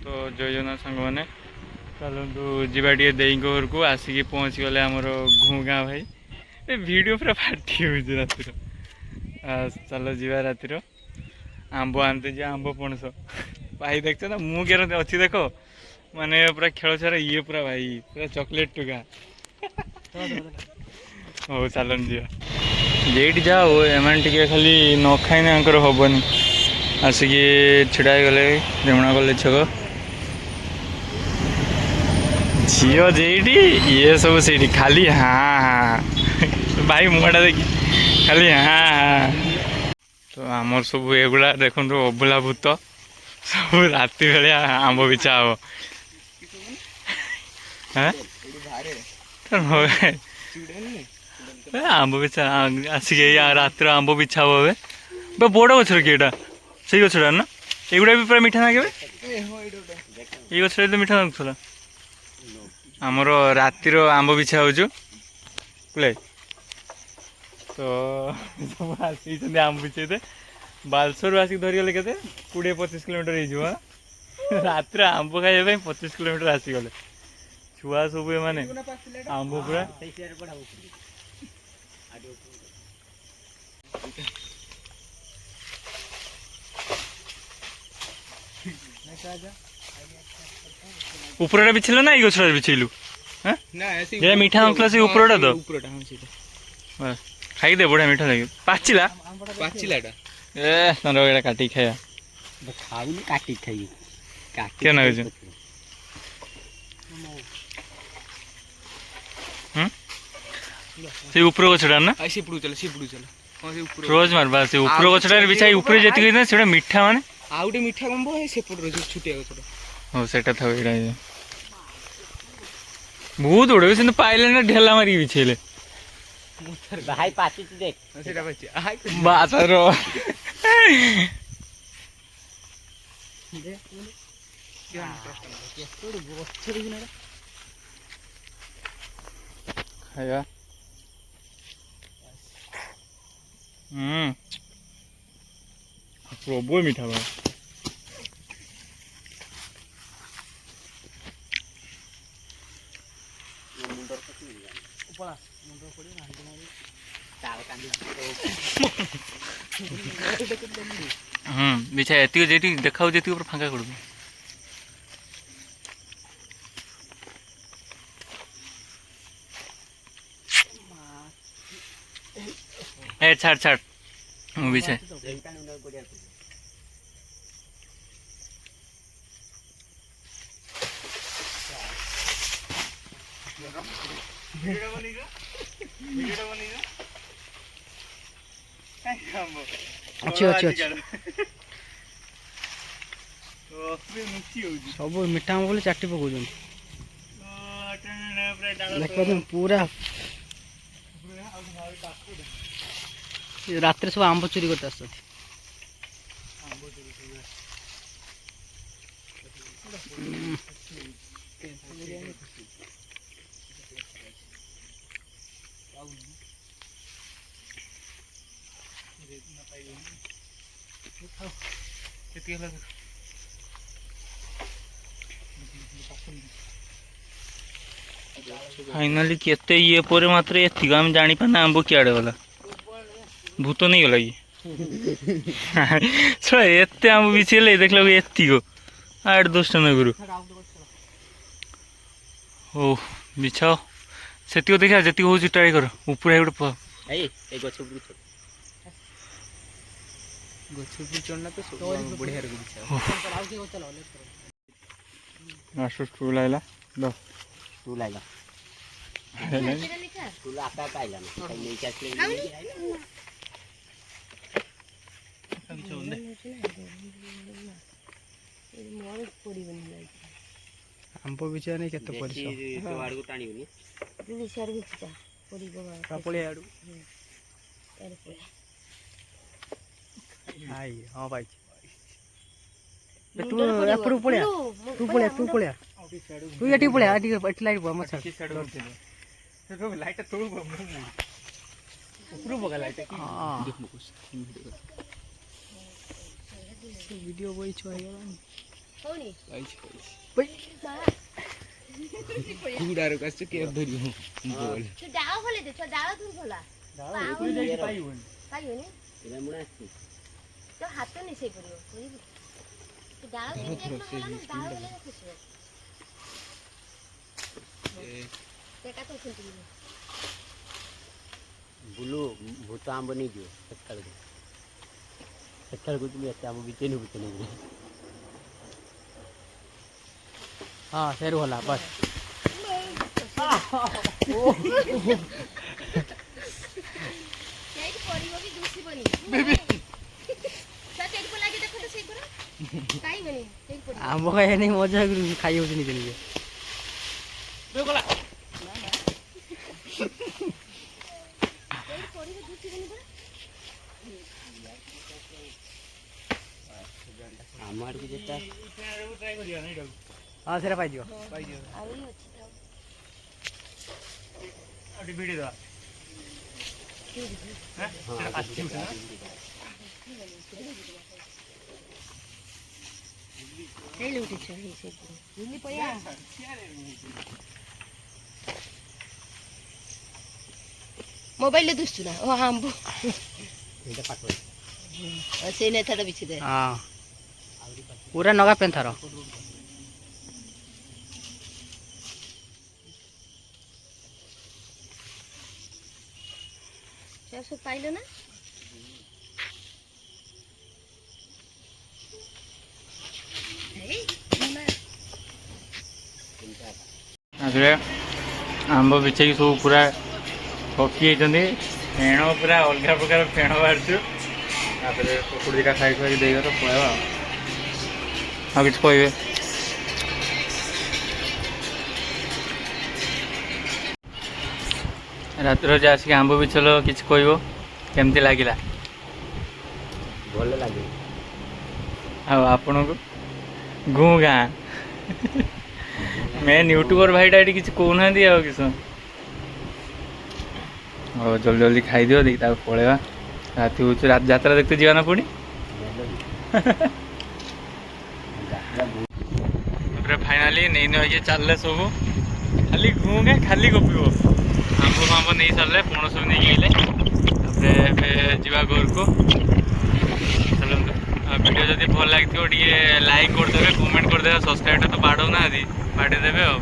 तो जय जगन्नाथ सांग मैंने चलतु जीवा टे दे घर को आसिक पहुँची गले आमर घू गाँ भाई ए वीडियो पूरा फाटी हो रातिर चलो जीवा रातिर आंब आनते जे आंब पणस भाई देख ना मु के अच्छी देख माने पूरा खेल छार ये पूरा भाई पूरा चॉकलेट टुका हो चलन जी जेट जाओ एम टे खाली न खाई हेनी आसिक छिड़ा गले रेमणा गले छक झील जेटी ये सब से खाली हाँ हाँ भाई मुहटा देखी खाली हाँ हाँ तो आमर सब एगुड़ा देखो अबुला भूत सब राति बेले आंब बिछा हम आंब बिछा आसिक रातिर आंब बिछा हम ए बड़ गचर कि यहाँ से गचटा ना एगुड़ा भी पूरा मीठा ना के गच तो मीठा ना आमर रातिर आंब बिछा हो तो सब आसिक आंब बिछे बालसर आसिक धरीगले के 20-25 किलोमीटर हो रातिर आंब खाइबा 25 किलोमीटर आसीगले छुआ सब माने आंब पूरा ऊपर बिछल ना ये गछड़ा बिछेलु ये मीठा नथला से ऊपरटा तो खाई दे बढ़िया मीठा लगे पाचिला पाचिलाटा ए नरगड़ा काटी खाया खाऊनी काटी खाई काटी केना गज से ऊपर गछड़ा ना आई सिपडू चला हां से ऊपर रोज मार बा से ऊपर गछड़ा रे बिछाई ऊपर जेति ना सेटा मीठा माने आउटे मीठा गंबो है सेपड रे छुटिया गछड़ा हो सेटा था एडा बहुत उड़े से पाइले ना ढेला मारी बिछेले भाई पाची देख सेटा पाची हाय बासरो दे क्या थोड़ी बहुत छरी ना खाया प्रबल मीठा बा बिछा एति जेटी देखाउ जेति ऊपर फांका कर दो ए छाड़ छाड़ मु बिछा अच्छी अच्छी अच्छी सब मीठा बोले चाटी पकाउन देख पूरा रात सब आंब चोरी करते आस फाइनाली केते ये पर मात्र एति आम जानी पाना आंब किआड़े वाला भूत नहीं गला ये एते आंब बिछेले देख लो एति को 8-10 टन गुरु ओ बिछाओ सेति देखा जति हो ट्राई कर ऊपर गोटे ए गछ ऊपर चढ़ना तो बढ़िया मास्टर स्टूल आइला लो स्टूल आइला स्टूल आपा पाइला ना नहीं कैसे आंब बिछा नहीं केते परिसो तो आडू टाणी होनी दिली सर बिछा पड़ी गवा पळे आडू तार पळे हाय हां भाई तू एपरू पळे तू पळे तू एटी पळे आटी लाइट बा मछा तो लाइट तोड़ ऊपर बगा लाइट हां वीडियो बई छ ହଉନି କୁକୁଡ଼ାର କାଶ କେବେ ଧରିବ ବୋଲ ତୁ ଡାଳ ଖୋଲି ଦେ ଛୁଆ ଡାଳ ତୁ ଖୋଲା ପାଇବନି। ପାଇବନି ତ ହାତ ମିଶେଇ ପଡିବ ବୁଝିଲୁ ତୁ ଡାଳ କେମିତି ଖୋଲା ନା ଡାଳ ଖୋଲା ଖୁସିବ ସେଟା ତ ଖୋଲିବି ବୁଲୁ ଭୂତ ଆମ୍ବ ନେଇଯିବ ସେତେବେଳକୁ তুমি ଏତେ ଆମ୍ବ ବିଚେନି ଭୂତ ନେଇଯିବ ହଁ ସେରୁ ହେଲା ବସ୍ ସେଇଠି ପଡିବ ବି ଦୁସିବନି ବେବି ସେଇଠି କୁ ଲାଗି ଦେଖ ତ ସେଇ କର ପାଇବନି ସେଇଠି ପଡିବ ଆମ୍ବ ଖାଇବା ନେଇ ମଜା ଖାଇ ହେଉଛି ନିଜେ ନିଜେ ସେଇଠି ପଡିବ ଦୁସିବନି ପରା ଆମ ଆଡ଼କୁ ଯେଟା ଟ୍ରାଏ କରିବା ନା ଏଇଟାକୁ ହଁ ସେଟା ପାଇଯିବ ଆଉ ଇ ଅଛି ତ ଆଉ ଟିକେ ଭିଡ଼ି ଦେବା ହେଇ ଉଠିଛ ହେଇ ସେଇ ବୁଲି ପୟା ମୋବାଇଲ ରେ ଦୁସୁଛୁ ନା ଓ ଆମ୍ବୁ ଏଇଟା ପାଖ ସେଇ ନେତାଟା ବିଛି ଦେ ହଁ ପୁରା ନଗା ପେନ୍ଥର ସବୁ ପାଇଲ ନା ଆଗରେ ଆମ୍ବ ବିଛେଇକି ସବୁ ପୁରା ଠକି ଯାଇଛନ୍ତି ଫେଣ ପୁରା ଅଲଗା ପ୍ରକାର ଫେଣ ବାହାରୁଛୁ ତାପରେ ପକୁଡ଼ି ଦୁଇଟା ଖାଇ ଖୁଆକି ଦେଇଗଲେ ପଳେଇବା ଆଉ କିଛି କହିବେ ରାତିରେ ଯେ ଆସିକି ଆମ୍ବ ବିଛଲ କିଛି କହିବ କେମିତି ଲାଗିଲା ଭଲ ଲାଗେ ଆଉ ଆପଣଙ୍କୁ ଗୁଁ ଗାଁ ମେନ୍ ୟୁଟ୍ୟୁବର ଭାଇଟା ଏଠି କିଛି କହୁନାହାନ୍ତି ଆଉ କିଛି ହଉ ଜଲ୍ଦି ଜଲ୍ଦି ଖାଇଦିଅ ଦେଇକି ତାକୁ ପଳେଇବା ରାତି ହେଉଛି ରାତି ଯାତ୍ରା ଦେଖତେ ଯିବା ନା ପୁଣି ତାପରେ ଫାଇନାଲି ନେଇ ନେଇକି ଚାଲିଲେ ସବୁ ଖାଲି ଘୁଁ ଗାଁ ଖାଲି ଗପିବ ଆମ୍ବ ଫାମ୍ବ ନେଇ ସାରିଲେ ପଣସ ବି ନେଇକି ଆଇଲେ ତାପରେ ଏବେ ଯିବା ଘରକୁ ଚାଲନ୍ତୁ ଭିଡ଼ିଓ ଯଦି ଭଲ ଲାଗିଥିବ ଟିକେ ଲାଇକ୍ କରିଦେବେ କମେଣ୍ଟ କରିଦେବେ ସବସ୍କ୍ରାଇବ୍ଟା ତ ବାଡ଼ଉନାହାନ୍ତି ବାଡ଼େଇ ଦେବେ ଆଉ